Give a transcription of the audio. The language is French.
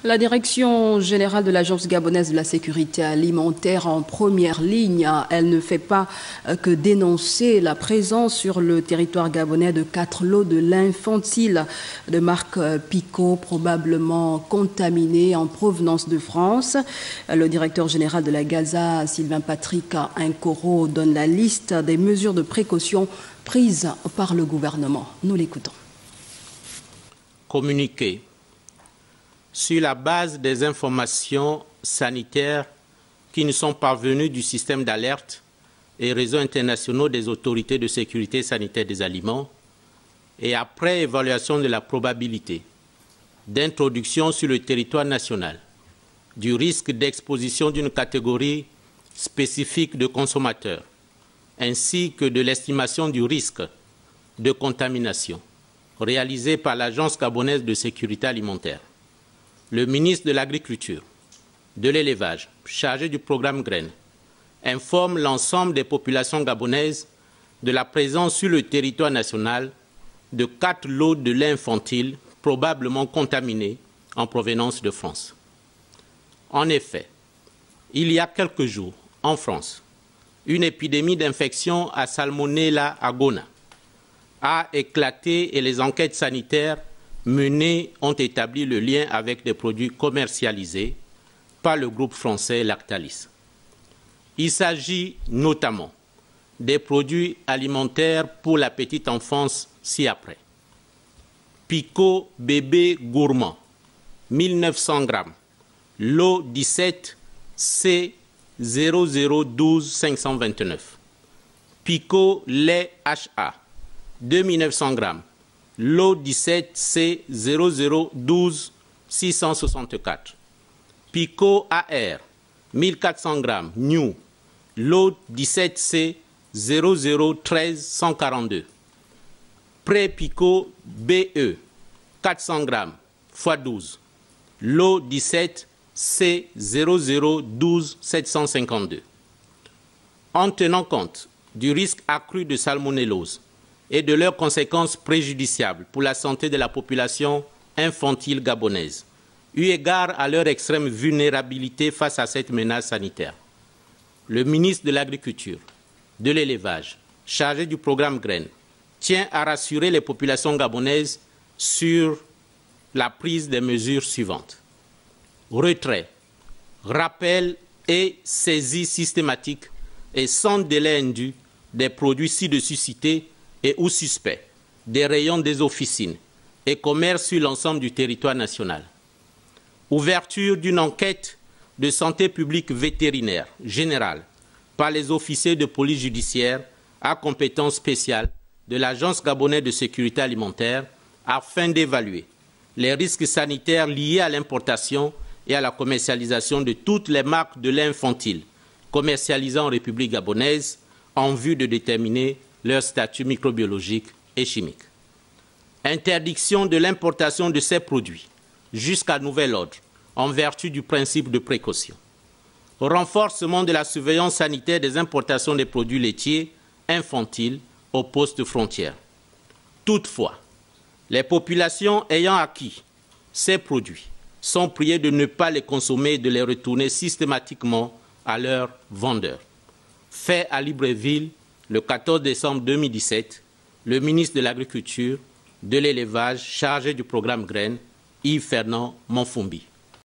La direction générale de l'Agence gabonaise de la sécurité alimentaire en première ligne, elle ne fait pas que dénoncer la présence sur le territoire gabonais de 4 lots de lait infantile de marque Pico, probablement contaminés en provenance de France. Le directeur général de la Gaza, Sylvain Patrick Nkoro, donne la liste des mesures de précaution prises par le gouvernement. Nous l'écoutons. Communiquer sur la base des informations sanitaires qui nous sont parvenues du système d'alerte et réseaux internationaux des autorités de sécurité sanitaire des aliments et après évaluation de la probabilité d'introduction sur le territoire national du risque d'exposition d'une catégorie spécifique de consommateurs ainsi que de l'estimation du risque de contamination réalisée par l'Agence gabonaise de sécurité alimentaire. Le ministre de l'Agriculture, de l'Élevage, chargé du programme Graines, informe l'ensemble des populations gabonaises de la présence sur le territoire national de 4 lots de lait infantile probablement contaminés en provenance de France. En effet, il y a quelques jours, en France, une épidémie d'infection à Salmonella agona a éclaté et les enquêtes sanitaires menées ont établi le lien avec des produits commercialisés par le groupe français Lactalis. Il s'agit notamment des produits alimentaires pour la petite enfance ci-après. Pico bébé gourmand, 1900 grammes, lot 17 C 0012 529. Pico lait HA, 2900 grammes, lot 17 C 0012 664. Pico AR, 1400 grammes, New, lot 17 C 0013 142. Pré-Pico BE, 400 grammes, x 12, lot 17 C 0012 752. En tenant compte du risque accru de salmonellose et de leurs conséquences préjudiciables pour la santé de la population infantile gabonaise, eu égard à leur extrême vulnérabilité face à cette menace sanitaire, le ministre de l'Agriculture, de l'Élevage, chargé du programme Graines, tient à rassurer les populations gabonaises sur la prise des mesures suivantes. Retrait, rappel et saisie systématique et sans délai indu des produits ci-dessus cités et ou suspects, des rayons des officines et commerces sur l'ensemble du territoire national. Ouverture d'une enquête de santé publique vétérinaire générale par les officiers de police judiciaire à compétence spéciale de l'Agence gabonaise de sécurité alimentaire afin d'évaluer les risques sanitaires liés à l'importation et à la commercialisation de toutes les marques de lait infantile commercialisées en République gabonaise en vue de déterminer leur statut microbiologique et chimique. Interdiction de l'importation de ces produits jusqu'à nouvel ordre en vertu du principe de précaution. Renforcement de la surveillance sanitaire des importations des produits laitiers infantiles aux postes frontières. Toutefois, les populations ayant acquis ces produits sont priées de ne pas les consommer et de les retourner systématiquement à leurs vendeurs. Fait à Libreville, le 14 décembre 2017, le ministre de l'Agriculture, de l'Élevage, chargé du programme Graines, Yves Fernand Monfumbi.